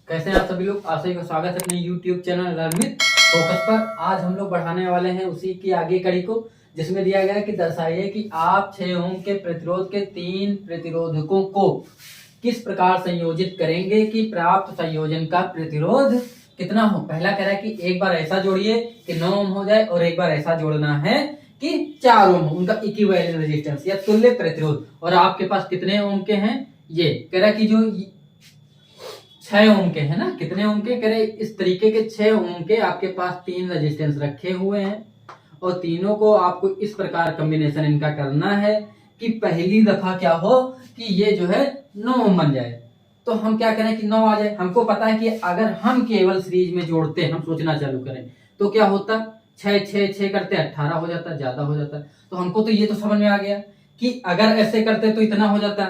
कैसे हैं आप सभी लोग। आप सभी का स्वागत है अपने YouTube channel learn with focus पर। आज हम लोग बढ़ाने वाले हैं उसी की आगे कड़ी को, जिसमें दिया गया है कि दर्शाइए कि आप 6 ओम के प्रतिरोध के 3 प्रतिरोधकों को किस प्रकार संयोजित करेंगे कि प्राप्त संयोजन का प्रतिरोध कितना हो। पहला कह रहा है कि एक बार ऐसा जोड़िए कि 9 ओम हो जाए और एक बार ऐसा जोड़ना है कि 4 ओम हो, उनका इक्विवेलेंट रेजिस्टेंस या तुल्य प्रतिरोध। और आपके पास कितने ओम के हैं, ये कह रहा है कि जो 6 ओम के है ना, कितने ओम के कह रहे, इस तरीके के 6 ओम के आपके पास 3 रेजिस्टेंस रखे हुए हैं और तीनों को आपको इस प्रकार कॉम्बिनेशन इनका करना है कि पहली दफा क्या हो कि ये जो है 9 ओम बन जाए। तो हम क्या करें कि 9 आ जाए। हमको पता है कि अगर हम केवल सीरीज में जोड़ते हम सोचना चालू करें तो क्या होता, 6 6 6 करते 18 हो जाता, ज्यादा हो जाता। तो हमको तो ये तो समझ में आ गया कि अगर ऐसे करते तो इतना हो जाता।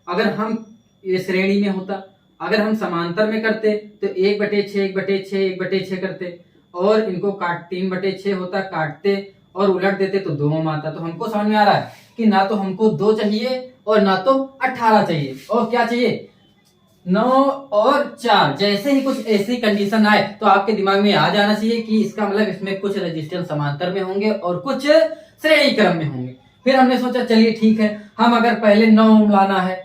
अगर हम ये श्रेणी में होता, अगर हम समांतर में करते तो 1/6 1/6 1/6 करते और इनको 3/6 होता, काटते और उलट देते तो 2 ओम आता। तो हमको समझ में आ रहा है कि ना तो हमको 2 चाहिए और ना तो 18 चाहिए, और क्या चाहिए 9 और 4। जैसे ही कुछ ऐसी कंडीशन आए तो आपके दिमाग में आ जाना चाहिए कि इसका मतलब इसमें कुछ रेजिस्टेंस समांतर में होंगे और कुछ श्रेणी क्रम में होंगे। फिर हमने सोचा चलिए ठीक है, हम अगर पहले 9 ओम लाना है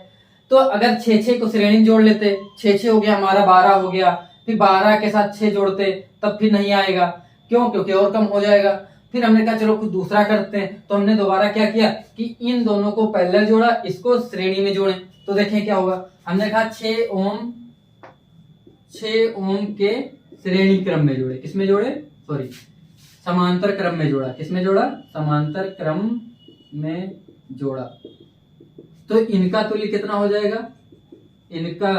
तो अगर 6 को श्रेणी में जोड़ लेते, 6 हो गया हमारा 12 हो गया, फिर 12 के साथ 6 जोड़ते तब फिर नहीं आएगा। क्यों? क्योंकि और कम हो जाएगा। फिर हमने कहा चलो कुछ दूसरा करते हैं, तो हमने दोबारा क्या किया कि इन दोनों को पैरेलल जोड़ा, इसको श्रेणी में जोड़े तो देखें क्या होगा। हमने कहा 6 ओम के श्रेणी क्रम में जोड़े, किसमें जोड़े, सॉरी समांतर क्रम में जोड़ा। किसमें जोड़ा? समांतर क्रम में जोड़ा। तो इनका तुल्य कितना हो जाएगा, इनका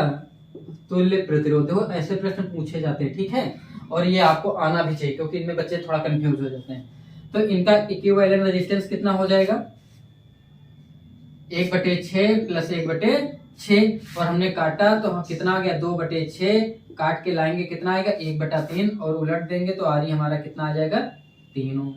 तुल्य प्रतिरोध। देखो ऐसे प्रश्न पूछे जाते हैं, ठीक है, और ये आपको आना भी चाहिए क्योंकि इनमें बच्चे थोड़ा कंफ्यूज हो जाते हैं। तो इनका इक्विवेलेंट रेजिस्टेंस कितना हो जाएगा, 1/6 प्लस 1/6 और हमने काटा तो कितना आ गया 2/6, काट के लाएंगे कितना आएगा 1/3 और उलट देंगे तो आरी हमारा कितना आ जाएगा 3 ओम।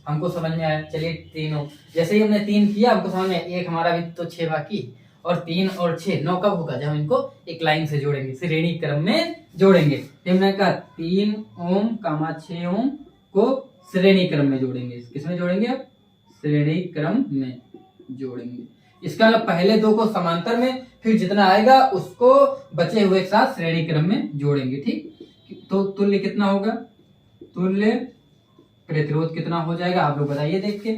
हमको समझ में आया। चलिए 3 ओम, जैसे ही हमने 3 किया हमको समझ में आया, एक हमारा भी तो 6 बाकी, और 3 और 6 9 कब होगा जब हम इनको एक लाइन से जोड़ेंगे, श्रेणी क्रम में जोड़ेंगे। हमने कहा 3 ओम 6 ओम को श्रेणी क्रम में जोड़ेंगे। किसमें जोड़ेंगे? अब श्रेणी क्रम में जोड़ेंगे। इसका मतलब पहले 2 को समांतर में, फिर जितना आएगा उसको बचे हुए के साथ श्रेणी क्रम में जोड़ेंगे। ठीक, तो तुल्य कितना होगा, तुल्य प्रतिरोध कितना हो जाएगा आप लोग बताइए देख के।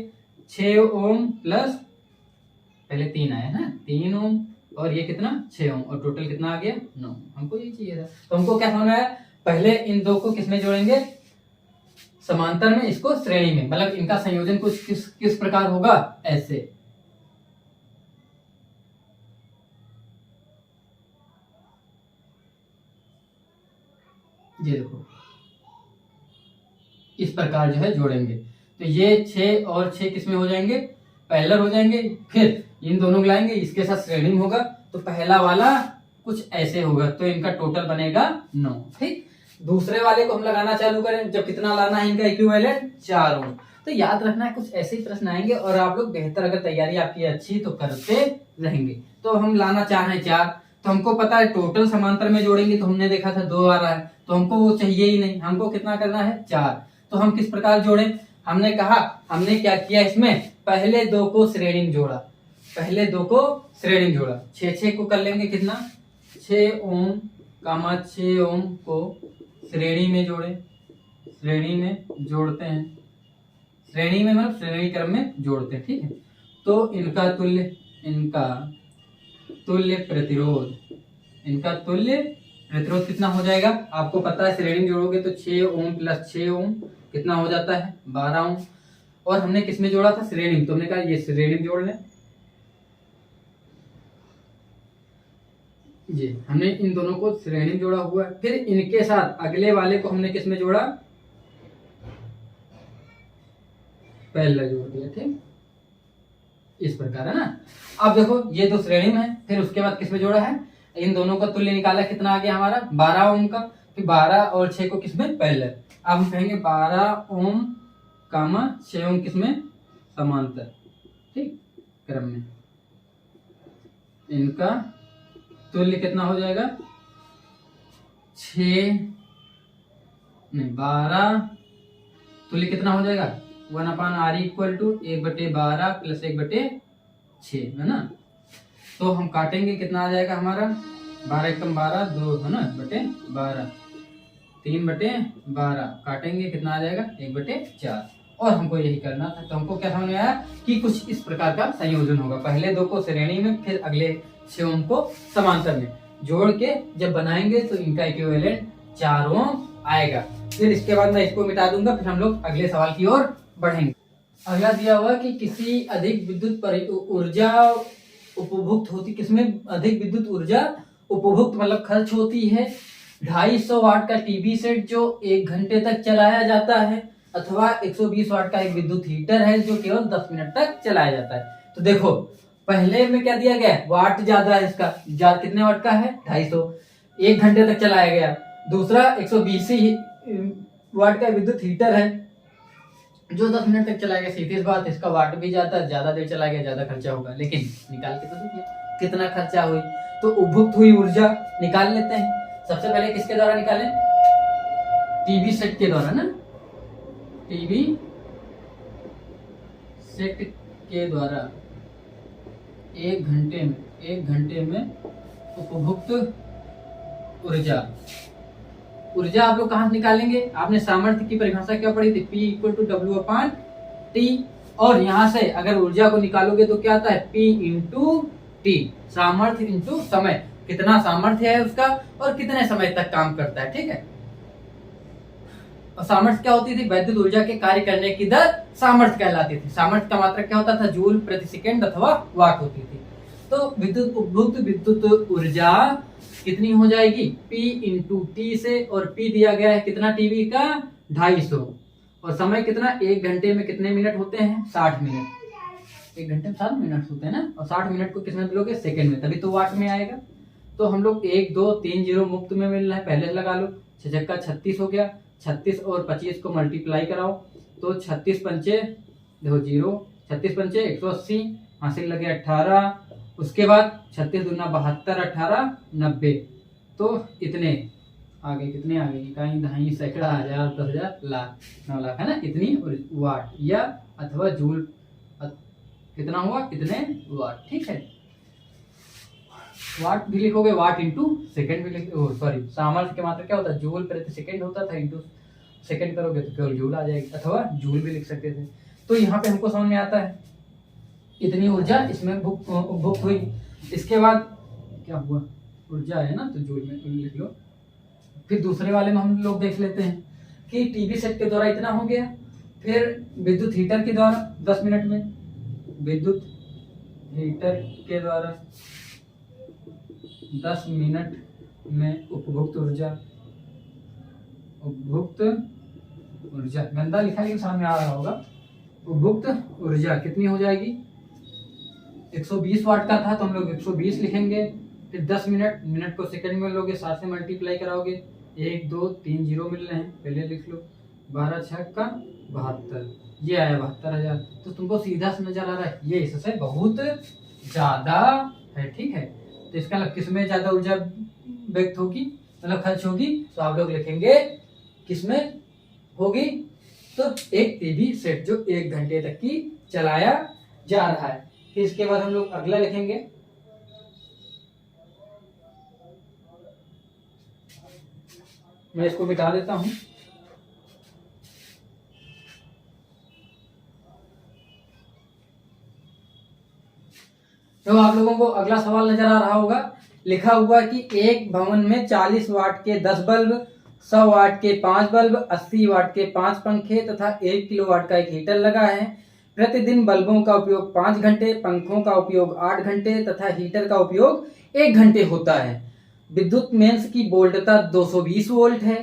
6 ओम प्लस पहले 3 आया ना, 3 ओम और ये कितना 6 ओम और टोटल कितना आ गया 9। हमको ये चाहिए था। तो हमको क्या समझ में आया, पहले इन 2 को किसमें जोड़ेंगे, समांतर में, इसको श्रेणी में, मतलब इनका संयोजन कुछ किस प्रकार होगा, ऐसे। ये देखो इस प्रकार जो है जोड़ेंगे तो ये 6 और 6 किसमें हो जाएंगे, पैरेलल हो जाएंगे। फिर इन दोनों को लाएंगे, इसके साथ श्रेणी में होगा तो पहला वाला कुछ ऐसे होगा तो इनका टोटल बनेगा 9। ठीक, दूसरे वाले को हम लगाना चालू करें जब कितना लाना है इनका इक्विवेलेंट 4 ओम। तो याद रखना है कुछ ऐसे ही प्रश्न आएंगे और आप लोग बेहतर, अगर तैयारी आपकी अच्छी तो करते रहेंगे। तो हम लाना चाह रहे हैं 4, तो हमको पता है टोटल समांतर में जोड़ेंगे तो हमने देखा था 2 आ रहा है, तो हमको वो चाहिए ही नहीं, हमको कितना करना है 4। तो हम किस प्रकार जोड़ें, हमने कहा हमने क्या किया, इसमें पहले 2 को श्रेणी में जोड़ा, पहले 2 को श्रेणी में जोड़ा। 6 को कर लेंगे कितना, 6 ओम 6 ओम को श्रेणी में जोड़े, श्रेणी में जोड़ते हैं, श्रेणी में मतलब श्रेणी क्रम में जोड़ते हैं। ठीक है, तो इनका तुल्य प्रतिरोध, इनका तुल्य प्रतिरोध कितना हो जाएगा आपको पता है, श्रेणी में जोड़ोगे तो 6 ओम प्लस 6 ओम कितना हो जाता है 12 ओम। और हमने किसमें जोड़ा था, श्रेणी में, तो हमने कहा ये श्रेणी में जोड़ लें। जी हमने इन दोनों को श्रेणी में जोड़ा हुआ है। फिर इनके साथ अगले वाले को हमने किसमें जोड़ा, पैरेलल जोड़ दिया। ठीक, इस प्रकार है ना। अब देखो ये तो श्रेणी में है, फिर उसके बाद किसमें जोड़ा है, इन दोनों का तुल्य निकाला, कितना आ गया हमारा 12 ओम का। फिर 12 और 6 को किसमें, पैरेलल। अब हम कहेंगे 12 ओम 6 ओम किसमें, समांतर। ठीक, क्रम में। इनका तुल्य कितना हो जाएगा, 6 नहीं 12, तो ये कितना हो जाएगा 1/r इक्वल टू 1/12 प्लस 1/6 है ना। तो हम काटेंगे, कितना आ जाएगा हमारा 12 एकम 12 2 है ना बटे 12, 3/12 काटेंगे, कितना आ जाएगा 1/4। और हमको यही करना था। तो हमको क्या समझ में आया कि कुछ इस प्रकार का संयोजन होगा, पहले 2 को श्रेणी में, फिर अगले 6 ओम को समांतर में जोड़ के जब बनाएंगे तो इनका इक्विवेलेंट 4 ओम आएगा। फिर इसके बाद मैं इसको मिटा दूंगा, फिर हम लोग अगले सवाल की ओर बढ़ेंगे। अगला दिया हुआ कि किसी अधिक विद्युत ऊर्जा उपभुक्त होती, किसमें अधिक विद्युत ऊर्जा उपभुक्त मतलब खर्च होती है। 250 वाट का टीवी सेट जो 1 घंटे तक चलाया जाता है, अथवा 120 वाट का एक विद्युत हीटर है जो केवल 10 मिनट तक चलाया जाता है। तो देखो पहले में क्या दिया गया है, वाट ज्यादा है, इसका कितने वाट का है 250, 1 घंटे तक चलाया गया। दूसरा 120 वाट का विद्युत हीटर है जो 10 मिनट तक चलाएगा। सीधी बात, इसका वाट भी ज्यादा देर चला गया, ज्यादा खर्चा होगा। लेकिन निकाल के तो देखिए कितना खर्चा हुई, तो उपभुक्त हुई ऊर्जा निकाल लेते हैं। सबसे पहले किसके द्वारा निकालें, टीवी सेट के द्वारा ना, टीवी सेट के द्वारा 1 घंटे में उपभुक्त ऊर्जा आप लोग कहां से निकालेंगे, आपने सामर्थ्य की परिभाषा क्या पढ़ी थी, P = W/T। और यहां से अगर ऊर्जा को निकालोगे तो क्या आता है, P × T, सामर्थ्य इंटू समय, कितना सामर्थ्य है उसका और कितने समय तक काम करता है। ठीक है, और सामर्थ्य क्या होती थी, वैद्युत ऊर्जा के कार्य करने की दर सामर्थ्य कहलाती थी। सामर्थ्य का मात्रक क्या होता था, जूल प्रति सेकंड अथवा वाट होती थी। तो उपभुक्त विद्युत ऊर्जा कितनी हो जाएगी, P × T से, और P दिया गया है कितना टीवी का 250, और समय कितना, 1 घंटे में कितने मिनट होते हैं 60 मिनट, 1 घंटे में 60 मिनट होते हैं ना, और 60 मिनट को किसमें मिलोगे, सेकंड में, तभी तो वाट में आएगा। तो हम लोग 1 2 3 0 मुफ्त में मिल रहा है, पहले लगा लो, 6 × 36 हो गया, 36 और 25 को मल्टीप्लाई कराओ तो 36 पंचे देखो 0, 36 पंचे 180, हासिल लगे 18, उसके बाद 36 दूना 72, 18 90, तो इतने आगे, कितने आगे, इकाई दहाई सैकड़ा हजार 10,000 लाख 9 लाख है ना, इतनी वाट या अथवा जूल, कितना हुआ, कितने वाट। ठीक है, वाट भी लिखोगे, वाट इंटू सेकंड भी लिख, सॉरी सामर्थ्य के मात्रा क्या होता है, जूल प्रति सेकंड होता था, इंटू सेकंड करोगे तो केवल जूल आ जाएगी, अथवा जूल भी लिख सकते थे। तो यहाँ पे हमको समझ में आता है इतनी ऊर्जा इसमें उपभुक्त हुई। इसके बाद क्या हुआ, ऊर्जा है ना तो जूल में लिख लो। फिर दूसरे वाले में हम लोग देख लेते हैं कि टीवी सेट के द्वारा इतना हो गया, फिर विद्युत हीटर के द्वारा 10 मिनट में, विद्युत हीटर के द्वारा 10 मिनट में उपभुक्त ऊर्जा गंदा लिखा लेकिन सामने आ रहा होगा। उपभुक्त ऊर्जा कितनी हो जाएगी, 120 वाट का था तो हम लोग 120 लिखेंगे, फिर 10 मिनट को सेकंड में लोगे, 7 से मल्टीप्लाई कराओगे, 1 2 3 0 मिल रहे हैं, पहले लिख लो, 12 6 का 72, ये आया 72,000। तो तुमको सीधा समझ आ रहा है ये इससे बहुत ज्यादा है। ठीक है, तो इसका मतलब किसमें ज्यादा ऊर्जा व्यक्त होगी, मतलब खर्च होगी, तो आप लोग लिखेंगे किसमें होगी, तो एक टीवी सेट जो 1 घंटे तक की चलाया जा रहा है। फिर इसके बाद हम लोग अगला लिखेंगे, मैं इसको मिटा देता हूं। तो आप लोगों को अगला सवाल नजर आ रहा होगा, लिखा हुआ कि एक भवन में 40 वाट के 10 बल्ब, 100 वाट के 5 बल्ब, 80 वाट के 5 पंखे तथा 1 किलोवाट का एक हीटर लगा है। प्रतिदिन बल्बों का उपयोग 5 घंटे, पंखों का उपयोग 8 घंटे तथा हीटर का उपयोग 1 घंटे होता है। विद्युत मेंस की वोल्टता 220 वोल्ट है।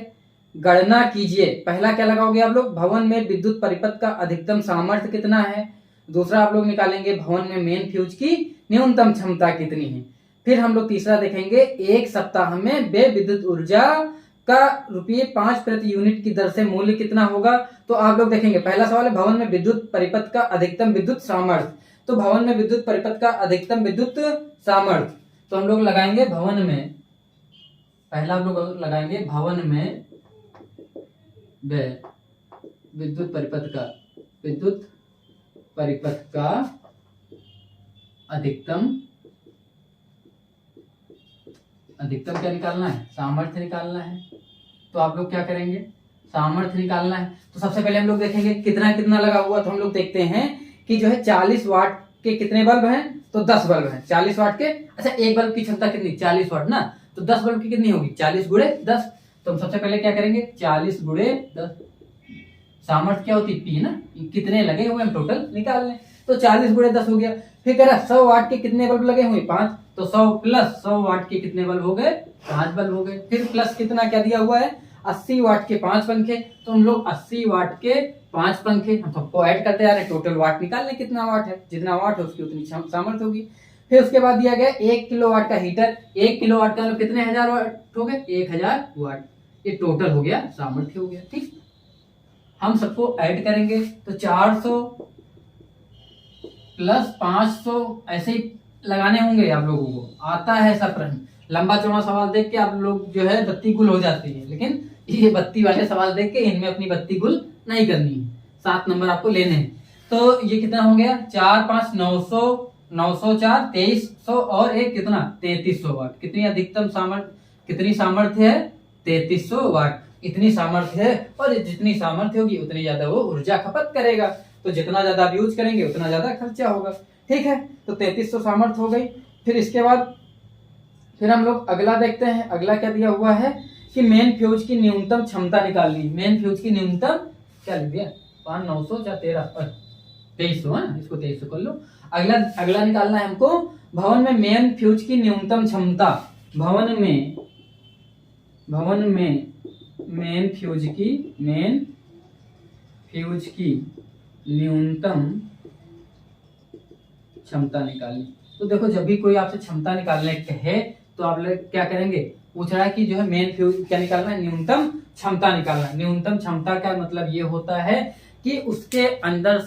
गणना कीजिए, पहला क्या लगाओगे आप लोग, भवन में विद्युत परिपथ का अधिकतम सामर्थ्य कितना है। दूसरा आप लोग निकालेंगे भवन में मेन फ्यूज की न्यूनतम क्षमता कितनी है। फिर हम लोग तीसरा देखेंगे, एक सप्ताह में वे विद्युत ऊर्जा का ₹5 प्रति यूनिट की दर से मूल्य कितना होगा। तो आप लोग देखेंगे, पहला सवाल है भवन में विद्युत परिपथ का अधिकतम विद्युत सामर्थ्य। तो भवन में विद्युत परिपथ का अधिकतम विद्युत सामर्थ्य, तो हम लोग लगाएंगे भवन में पहला हम लोग लगाएंगे भवन में व्यय विद्युत परिपथ का अधिकतम क्या निकालना है, सामर्थ्य निकालना है। तो आप लोग क्या करेंगे, सामर्थ्य निकालना है। तो सबसे पहले हम लोग देखेंगे कितना कितना लगा हुआ। तो हम लोग देखते हैं कि जो है 40 वाट के कितने बल्ब हैं, तो 10 बल्ब हैं। 40 वाट के, अच्छा एक बल्ब की क्षमता कितनी, 40 वाट ना, तो 10 बल्ब की कितनी होगी, 40 गुणे 10। तो हम सबसे पहले क्या करेंगे, 40 गुणे 10, सामर्थ्य क्या होती है पी ना, कितने लगे हुए हम टोटल निकाल लें। तो 40 गुणे 10 हो गया। फिर कह रहा 100 वाट के कितने बल्ब लगे हुए, 5, तो 100 प्लस 100 वाट के कितने बल्ब हो गए, 5 बल्ब हो गए। फिर प्लस कितना क्या दिया हुआ है, 80 वाट के 5 पंखे। तो हम लोग 80 वाट के 5 पंखे हम सबको ऐड करते जा रहे हैं, टोटल वाट निकाल लें कितना वाट है, जितना वाट है उसकी उतनी सामर्थ्य होगी। फिर उसके बाद दिया गया 1 किलोवाट का हीटर। 1 किलोवाट का कितने हजार वाट हो गए, 1000 वाट। ये टोटल हो गया, सामर्थ्य हो गया। ठीक, हम सबको ऐड करेंगे तो 400 प्लस 500 ऐसे ही लगाने होंगे। आप लोगों को आता है ऐसा प्रश्न, लंबा चौड़ा सवाल देख के आप लोग जो है बत्ती गुल हो जाती है, लेकिन ये बत्ती वाले सवाल देख के इनमें अपनी बत्ती गुल नहीं करनी है। 7 नंबर आपको लेने हैं। तो ये कितना हो गया, 4 5 900 904 2300 और एक कितना 3300 वाट। कितनी अधिकतम सामर्थ्य, कितनी सामर्थ्य है, 3300 वाट। इतनी सामर्थ्य है और जितनी सामर्थ्य होगी उतनी ज्यादा वो ऊर्जा खपत करेगा। तो जितना ज्यादा आप यूज करेंगे उतना ज्यादा खर्चा होगा। ठीक है, तो 3300 सामर्थ्य हो गई। फिर इसके बाद फिर हम लोग अगला देखते हैं। अगला क्या दिया हुआ है कि मेन फ्यूज की न्यूनतम क्षमता निकालनी। मेन फ्यूज की न्यूनतम क्या लिख दिया, 5 900 या 2300 है, इसको 2300 कर लो। अगला निकालना है हमको भवन में मेन फ्यूज की न्यूनतम क्षमता। भवन में मेन फ्यूज की न्यूनतम क्षमता निकालनी। तो देखो जब भी कोई आपसे क्षमता निकालने कहे तो आप लोग क्या करेंगे, पूछ रहा है कि जो है मेन फ्यूज क्या निकालना है, न्यूनतम क्षमता निकालना है। न्यूनतम क्षमता का मतलब ये होता है कि उसके अंदर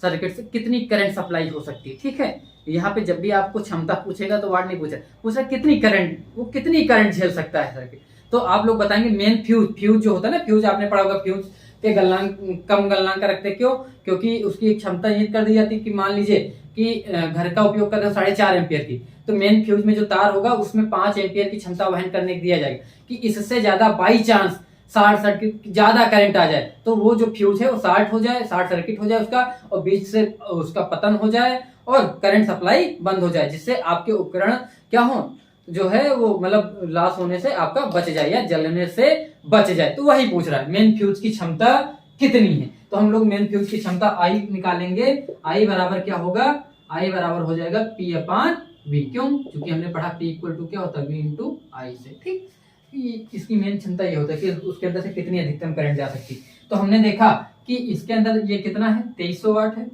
सर्किट से कितनी करंट सप्लाई हो सकती है। ठीक है, यहाँ पे जब भी आपको क्षमता पूछेगा तो वाट नहीं पूछा कितनी करंट, वो कितनी करंट झेल सकता है सर्किट। तो आप लोग बताएंगे मेन फ्यूज जो होता है ना, फ्यूज आपने पढ़ा होगा, फ्यूज के गलनांक कम गलनांक रखते क्यों, क्योंकि उसकी एक क्षमता निहित कर दी जाती है कि मान लीजिए कि घर का उपयोग कर रहे हो 4.5 एम्पियर की, तो मेन फ्यूज में जो तार होगा उसमें 5 एम्पियर की क्षमता वहन करने दिया जाएगा कि इससे ज्यादा बाई चांस शॉर्ट सर्किट ज्यादा करंट आ जाए तो वो जो फ्यूज है वो शॉर्ट हो जाए, शॉर्ट सर्किट हो जाए उसका, और बीच से उसका पतन हो जाए और करंट सप्लाई बंद हो जाए, जिससे आपके उपकरण क्या हो, जो है वो मतलब लॉस होने से आपका बच जाए या जलने से बच जाए। तो वही पूछ रहा है मेन फ्यूज की क्षमता कितनी है। तो हम लोग मेन फ्यूज की क्षमता आई निकालेंगे। आई बराबर क्या होगा, आई बराबर हो जाएगा P अपान V। क्यों, क्योंकि हमने पढ़ा P इक्वल टू क्या होता है, V इंटू आई से। ठीक, इसकी मेन क्षमता ये होता है कि उसके अंदर से कितनी अधिकतम करंट जा सकती। तो हमने देखा कि इसके अंदर ये कितना है, 2300 वाट है,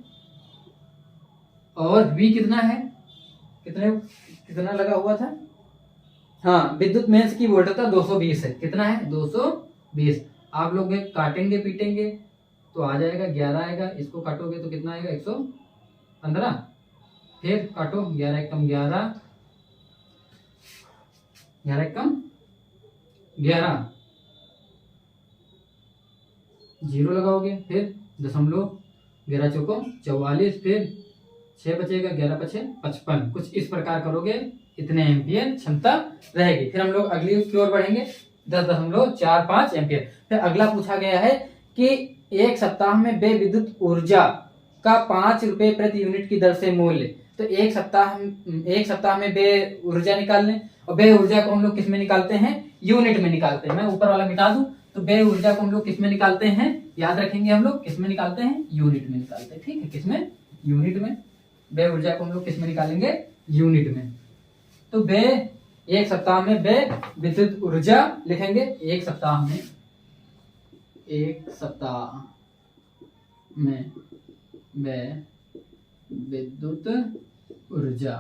और V कितना है, कितना लगा हुआ था, हाँ विद्युत मेंस की वोल्टता 220 है। कितना है, 220। आप लोग काटेंगे पीटेंगे तो आ जाएगा 11 आएगा, इसको काटोगे तो कितना आएगा 115। फिर काटो 11 एकम 11, 11 एकम 11, 0 लगाओगे, फिर दशमलव 11 चौको 44, फिर 6 बचेगा, 11 पचे 55। कुछ इस प्रकार करोगे, इतने एम्पियर क्षमता रहेगी। फिर हम लोग अगली की ओर बढ़ेंगे, 10.45 एम्पियर। फिर अगला पूछा गया है कि एक सप्ताह में व्यय विद्युत ऊर्जा का 5 रुपए प्रति यूनिट की दर से मूल्य। तो एक सप्ताह में व्यय ऊर्जा निकाल लें, और व्यय ऊर्जा को हम लोग किस में निकालते हैं, यूनिट में निकालते हैं। मैं ऊपर वाला मिटा दूं, तो व्यय ऊर्जा को हम लोग किस में निकालते हैं, याद रखेंगे हम लोग किस में निकालते हैं, यूनिट में निकालते हैं। ठीक है, किसमें, यूनिट में। व्यय ऊर्जा को हम लोग किस में निकालेंगे, यूनिट में। तो व्यय एक सप्ताह में व्यय विद्युत ऊर्जा लिखेंगे, एक सप्ताह में व्यय विद्युत ऊर्जा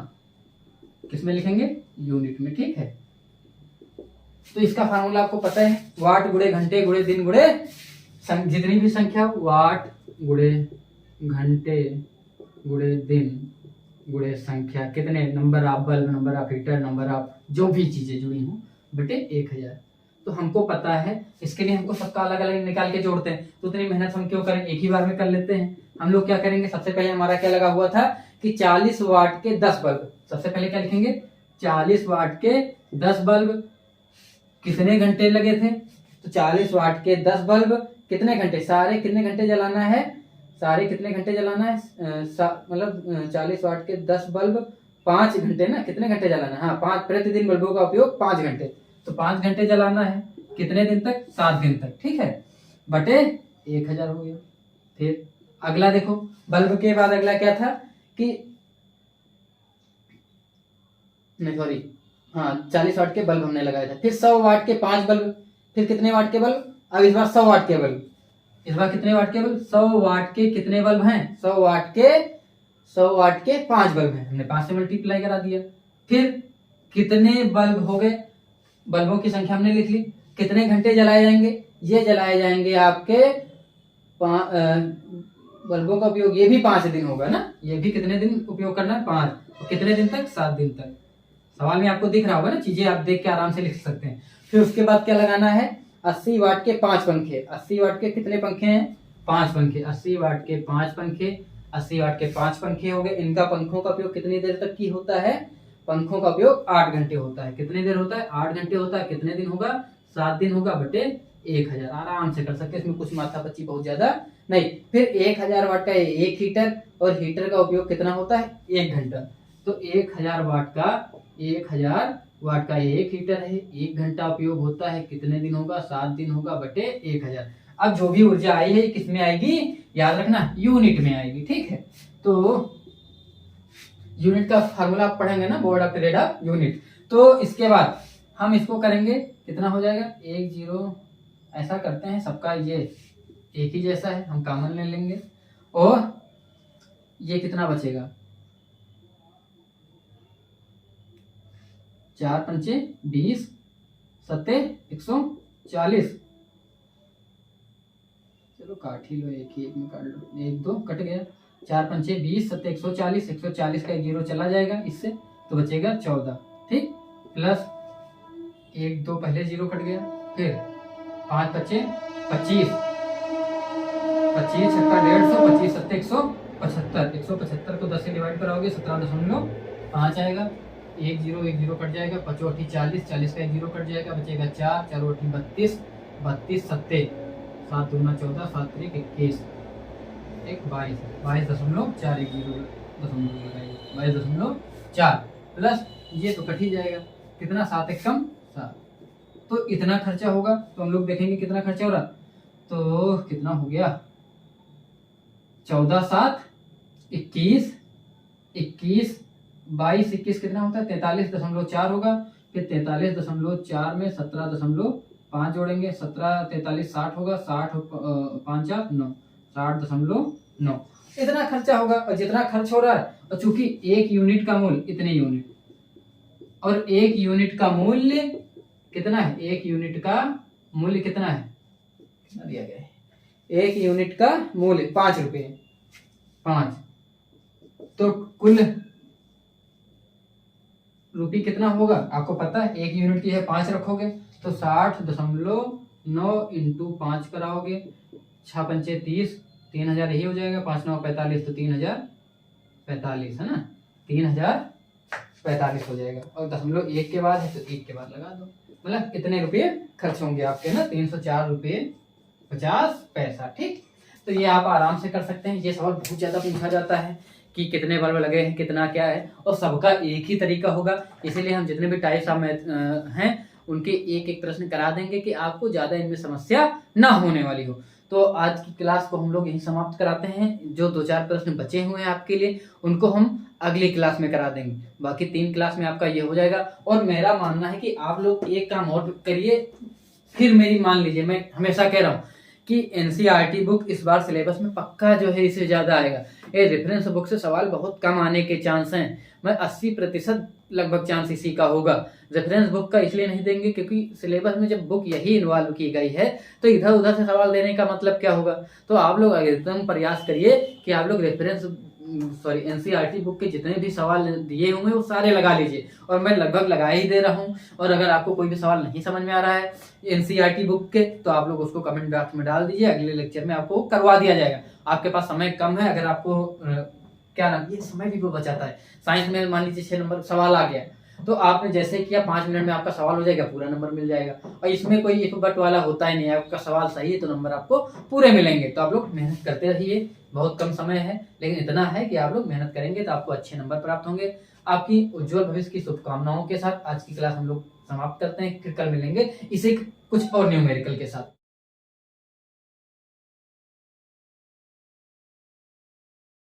किसमें लिखेंगे, यूनिट में। ठीक है, तो इसका फार्मूला आपको पता है, वाट गुणे घंटे गुणे दिन गुणे जितनी भी संख्या, वाट गुणे घंटे गुणे दिन गुणे संख्या, कितने number of bulb, number of heater, number of जो भी चीजें जुड़ी हों बटे 1000। तो हमको पता है, इसके लिए हमको सबका अलग अलग निकाल के जोड़ते हैं, तो उतनी मेहनत हम क्यों करें, एक ही बार में कर लेते हैं। हम लोग क्या करेंगे, सबसे पहले हमारा क्या लगा हुआ था कि 40 वाट के 10 बल्ब। सबसे पहले क्या लिखेंगे, 40 वाट के 10 बल्ब कितने घंटे लगे थे, तो 40 वाट के 10 बल्ब कितने घंटे, सारे कितने घंटे जलाना है, सारे कितने घंटे जलाना है, मतलब 40 वाट के 10 बल्ब 5 घंटे ना, कितने घंटे जलाना है, हाँ 5, प्रतिदिन बल्बों का उपयोग 5 घंटे, तो 5 घंटे जलाना है, कितने दिन तक, 7 दिन तक, ठीक है, बटे 1000 हो गया। फिर अगला देखो, बल्ब के बाद अगला क्या था कि नहीं सॉरी, हाँ 40 वाट के बल्ब हमने लगाया था। फिर 100 वाट के 5 बल्ब, फिर कितने वाट के बल्ब, अब इस बार 100 वाट के बल्ब, इस बार कितने वाट के बल्ब, 100 वाट के कितने बल्ब हैं, 100 वाट के 5 बल्ब हैं, हमने 5 से मल्टीप्लाई करा दिया। फिर कितने बल्ब हो गए, बल्बों की संख्या हमने लिख ली, कितने घंटे जलाए जाएंगे, ये जलाए जाएंगे आपके बल्बों का उपयोग ये भी 5 दिन होगा ना, ये भी कितने दिन उपयोग करना है, 5, तो कितने दिन तक, 7 दिन तक। सवाल में आपको दिख रहा होगा ना, चीजें आप देख के आराम से लिख सकते हैं। फिर उसके बाद क्या लगाना है, 80 वाट के 5 पंखे, 80 वाट के कितने पंखे हैं, 5 पंखे, 80 वाट के 5 पंखे, 80 वाट के 5 पंखे हो गए। इनका पंखों का उपयोग कितनी देर तक की होता है, पंखों का उपयोग 8 घंटे होता है, कितनी देर होता है, 8 घंटे होता है, कितने दिन होगा, 7 दिन होगा, बटे 1000। आराम से कर सकते हैं, इसमें कुछ माथा पच्ची बहुत ज्यादा नहीं। फिर 1000 वाट का एक हीटर, और हीटर का उपयोग कितना होता है, 1 घंटा, तो 1000 वाट का एक हीटर है, 1 घंटा उपयोग होता है, कितने दिन होगा, 7 दिन होगा, बटे 1000। अब जो भी ऊर्जा आई है किस में आएगी, याद रखना यूनिट में आएगी, ठीक है। तो यूनिट का फार्मूला आप पढ़ेंगे ना, board of trade off unit. तो इसके बाद हम इसको करेंगे, कितना हो जाएगा, 1 0, ऐसा करते हैं सबका ये एक ही जैसा है, हम कॉमन ले लेंगे, और ये कितना बचेगा, 4 पंचे 20, 7 140, चलो काट ही लो, एक ही एक में काट लो, 1 2 कट गया, 4 पंचे 20, 7 140, 140 का 0 चला जाएगा इससे, तो बचेगा 14, ठीक, प्लस 1 2 पहले 0 कट गया, फिर 5 बचे 25, 25 छक्का 150, 25 7 175, 175 को 10 से डिवाइड कराओगे 17.5 आएगा, 1 0 कट जाएगा, 5 8 40, 40 का 0 कट जाएगा, बचेगा 4 4 8 32, 32 7 7 दूना 14, 7 3 21, 22.4, 22.4 प्लस ये तो कट ही जाएगा, कितना, 7 1 कम 7, तो इतना खर्चा होगा। तो हम लोग देखेंगे कितना खर्चा हो रहा, तो कितना हो गया, 14 7 21, 22 21 कितना होता है, 43.4 होगा, फिर 43.4 में 17.5 जोड़ेंगे, 17 43 60 होगा, 60 5 9 60.9, इतना खर्चा होगा। और जितना खर्च हो रहा है, और चूंकि एक यूनिट का मूल्य इतने यूनिट, और एक यूनिट का मूल्य कितना है, एक यूनिट का मूल्य कितना है, कितना दिया गया है, एक यूनिट का मूल्य 5 रुपए, 5, तो कुल रुपये कितना होगा आपको पता है, एक यूनिट की है 5 रखोगे तो 60.9 इंटू 5 कराओगे, 6 पंचे 30, 3000 यही हो जाएगा, 5 9 45, तो 3045 है ना, 3045 हो जाएगा, और 0.1 के बाद है तो 1 के बाद लगा दो, मतलब कितने रुपये खर्च होंगे आपके ना, 304 रुपये 50 पैसा, ठीक। तो ये आप आराम से कर सकते हैं। ये सवाल बहुत ज्यादा पूछा जाता है कि कितने बल्ब लगे हैं, कितना क्या है, और सबका एक ही तरीका होगा, इसीलिए हम जितने भी टाइप्स ऑफ मैथ हैं उनके एक एक प्रश्न करा देंगे कि आपको ज्यादा इनमें समस्या ना होने वाली हो। तो आज की क्लास को हम लोग यहीं समाप्त कराते हैं। जो 2-4 प्रश्न बचे हुए हैं आपके लिए, उनको हम अगली क्लास में करा देंगे, बाकी 3 क्लास में आपका ये हो जाएगा। और मेरा मानना है कि आप लोग एक काम और करिए, फिर मेरी मान लीजिए, मैं हमेशा कह रहा हूँ कि एनसीईआरटी बुक इस बार सिलेबस में पक्का जो है इससे ज्यादा आएगा। ये रेफरेंस बुक से सवाल बहुत कम आने के चांस हैं, मैं 80% लगभग चांस इसी का होगा। रेफरेंस बुक का इसलिए नहीं देंगे क्योंकि सिलेबस में जब बुक यही इन्वॉल्व की गई है तो इधर उधर से सवाल देने का मतलब क्या होगा। तो आप लोग एकदम प्रयास करिए कि आप लोग रेफरेंस सॉरी एनसीईआरटी बुक के जितने भी सवाल दिए होंगे वो सारे लगा लीजिए, और मैं लगभग लगा ही दे रहा हूँ। और अगर आपको कोई भी सवाल नहीं समझ में आ रहा है एनसीईआरटी बुक के, तो आप लोग उसको कमेंट बॉक्स में डाल दीजिए, अगले लेक्चर में आपको करवा दिया जाएगा। आपके पास समय कम है, अगर आपको क्या नाम, ये समय भी बचाता है। साइंस में मान लीजिए 6 नंबर सवाल आ गया, तो आपने जैसे किया 5 मिनट में आपका सवाल हो जाएगा, पूरा नंबर मिल जाएगा। और इसमें कोई इफ बट वाला होता ही नहीं है, आपका सवाल सही है तो नंबर आपको पूरे मिलेंगे। तो आप लोग मेहनत करते रहिए, बहुत कम समय है, लेकिन इतना है कि आप लोग मेहनत करेंगे तो आपको अच्छे नंबर प्राप्त होंगे। आपकी उज्जवल भविष्य की शुभकामनाओं के साथ आज की क्लास हम लोग समाप्त करते हैं। फिर कल मिलेंगे इसी कुछ और न्यूमेरिकल के साथ।